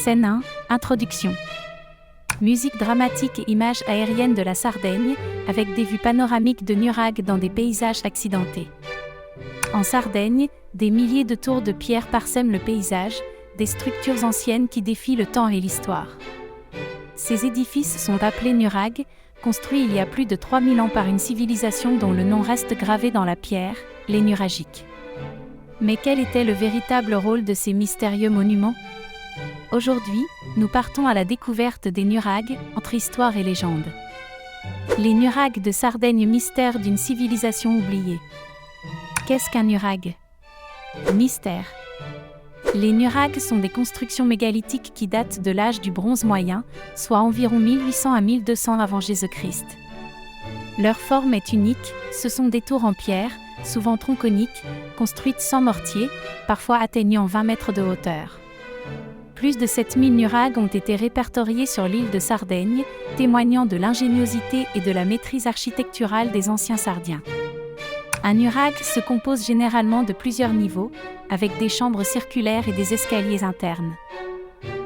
Scène 1, Introduction. Musique dramatique et images aériennes de la Sardaigne, avec des vues panoramiques de Nuraghe dans des paysages accidentés. En Sardaigne, des milliers de tours de pierre parsèment le paysage, des structures anciennes qui défient le temps et l'histoire. Ces édifices sont appelés Nuraghe, construits il y a plus de 3000 ans par une civilisation dont le nom reste gravé dans la pierre, les Nuragiques. Mais quel était le véritable rôle de ces mystérieux monuments ? Aujourd'hui, nous partons à la découverte des Nuraghe, entre histoire et légende. Les Nuraghe de Sardaigne, mystère d'une civilisation oubliée. Qu'est-ce qu'un Nuraghe ? Mystère. Les Nuraghe sont des constructions mégalithiques qui datent de l'âge du bronze moyen, soit environ 1800 à 1200 avant Jésus-Christ. Leur forme est unique, ce sont des tours en pierre, souvent tronconiques, construites sans mortier, parfois atteignant 20 mètres de hauteur. Plus de 7000 Nuraghe ont été répertoriés sur l'île de Sardaigne, témoignant de l'ingéniosité et de la maîtrise architecturale des anciens Sardiens. Un Nuraghe se compose généralement de plusieurs niveaux, avec des chambres circulaires et des escaliers internes.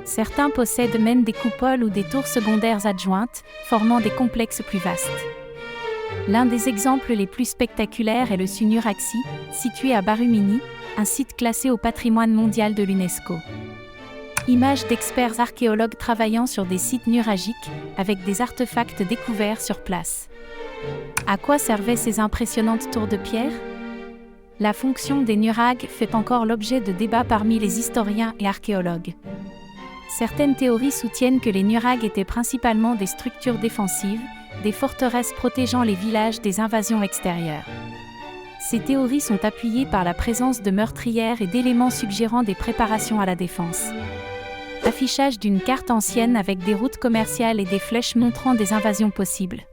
Certains possèdent même des coupoles ou des tours secondaires adjointes, formant des complexes plus vastes. L'un des exemples les plus spectaculaires est le Sunuraxi, situé à Barumini, un site classé au patrimoine mondial de l'UNESCO. Images d'experts archéologues travaillant sur des sites nuragiques, avec des artefacts découverts sur place. À quoi servaient ces impressionnantes tours de pierre ? La fonction des Nuraghe fait encore l'objet de débats parmi les historiens et archéologues. Certaines théories soutiennent que les Nuraghe étaient principalement des structures défensives, des forteresses protégeant les villages des invasions extérieures. Ces théories sont appuyées par la présence de meurtrières et d'éléments suggérant des préparations à la défense. Affichage d'une carte ancienne avec des routes commerciales et des flèches montrant des invasions possibles.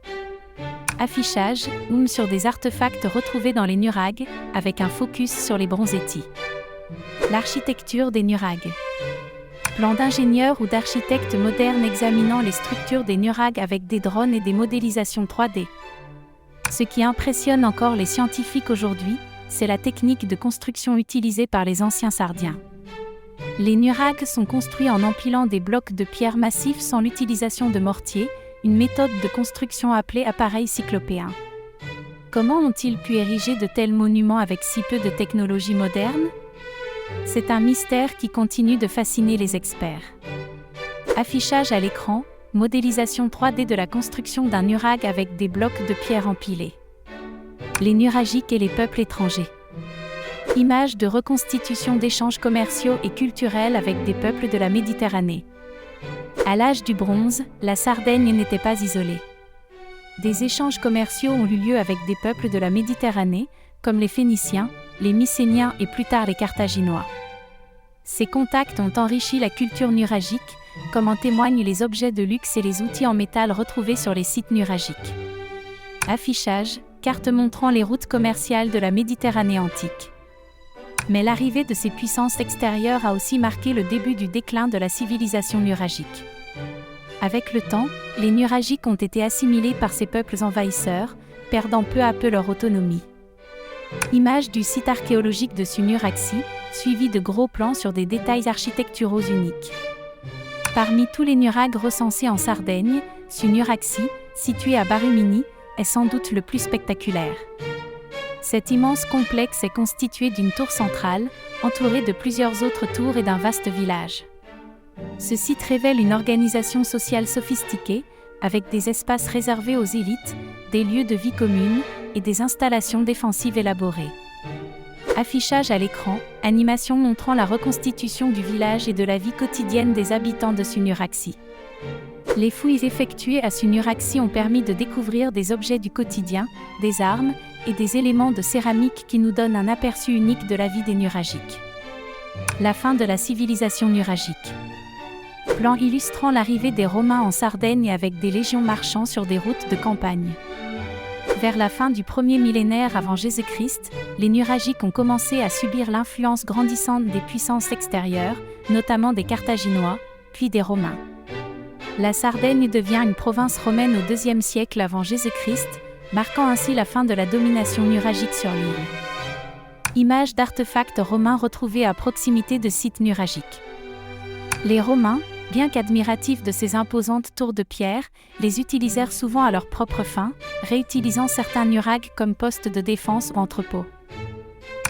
Affichage, sur des artefacts retrouvés dans les Nuraghe, avec un focus sur les bronzetti. L'architecture des Nuraghe. Plan d'ingénieurs ou d'architectes modernes examinant les structures des Nuraghe avec des drones et des modélisations 3D. Ce qui impressionne encore les scientifiques aujourd'hui, c'est la technique de construction utilisée par les anciens Sardiens. Les Nuraghe sont construits en empilant des blocs de pierre massifs sans l'utilisation de mortier, une méthode de construction appelée appareil cyclopéen. Comment ont-ils pu ériger de tels monuments avec si peu de technologie moderne ? C'est un mystère qui continue de fasciner les experts. Affichage à l'écran, modélisation 3D de la construction d'un Nuraghe avec des blocs de pierre empilés. Les Nuragiques et les peuples étrangers. Images de reconstitution d'échanges commerciaux et culturels avec des peuples de la Méditerranée. À l'âge du bronze, la Sardaigne n'était pas isolée. Des échanges commerciaux ont eu lieu avec des peuples de la Méditerranée, comme les Phéniciens, les Mycéniens et plus tard les Carthaginois. Ces contacts ont enrichi la culture nuragique, comme en témoignent les objets de luxe et les outils en métal retrouvés sur les sites nuragiques. Affichage, carte montrant les routes commerciales de la Méditerranée antique. Mais l'arrivée de ces puissances extérieures a aussi marqué le début du déclin de la civilisation nuragique. Avec le temps, les Nuragiques ont été assimilés par ces peuples envahisseurs, perdant peu à peu leur autonomie. Image du site archéologique de Sunuraxi, suivi de gros plans sur des détails architecturaux uniques. Parmi tous les Nuraghe recensés en Sardaigne, Sunuraxi, situé à Barumini, est sans doute le plus spectaculaire. Cet immense complexe est constitué d'une tour centrale, entourée de plusieurs autres tours et d'un vaste village. Ce site révèle une organisation sociale sophistiquée, avec des espaces réservés aux élites, des lieux de vie commune et des installations défensives élaborées. Affichage à l'écran, animation montrant la reconstitution du village et de la vie quotidienne des habitants de Sunuraxi. Les fouilles effectuées à Sunuraxi ont permis de découvrir des objets du quotidien, des armes et des éléments de céramique qui nous donnent un aperçu unique de la vie des Nuragiques. La fin de la civilisation nuragique. Plan illustrant l'arrivée des Romains en Sardaigne avec des légions marchant sur des routes de campagne. Vers la fin du premier millénaire avant Jésus-Christ, les Nuragiques ont commencé à subir l'influence grandissante des puissances extérieures, notamment des Carthaginois, puis des Romains. La Sardaigne devient une province romaine au IIe siècle avant Jésus-Christ, marquant ainsi la fin de la domination nuragique sur l'île. Images d'artefacts romains retrouvés à proximité de sites nuragiques. Les Romains, Bien qu'admiratifs de ces imposantes tours de pierre, les utilisèrent souvent à leurs propres fins, réutilisant certains nurags comme postes de défense ou entrepôts.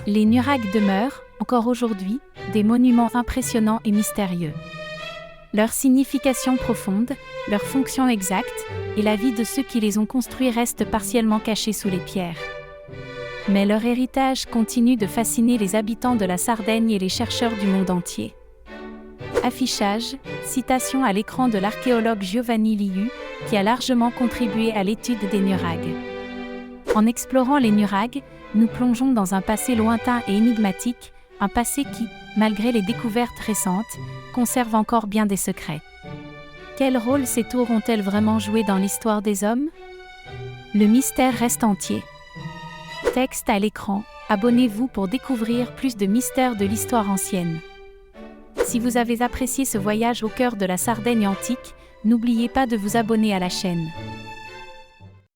Les nurags demeurent, encore aujourd'hui, des monuments impressionnants et mystérieux. Leur signification profonde, leur fonction exacte, et la vie de ceux qui les ont construits restent partiellement cachés sous les pierres. Mais leur héritage continue de fasciner les habitants de la Sardaigne et les chercheurs du monde entier. Affichage, citation à l'écran de l'archéologue Giovanni Liu, qui a largement contribué à l'étude des nurags. En explorant les nurags, nous plongeons dans un passé lointain et énigmatique, un passé qui, malgré les découvertes récentes, conserve encore bien des secrets. Quel rôle ces tours ont-elles vraiment joué dans l'histoire des hommes? Le mystère reste entier. Texte à l'écran, abonnez-vous pour découvrir plus de mystères de l'histoire ancienne. Si vous avez apprécié ce voyage au cœur de la Sardaigne antique, n'oubliez pas de vous abonner à la chaîne.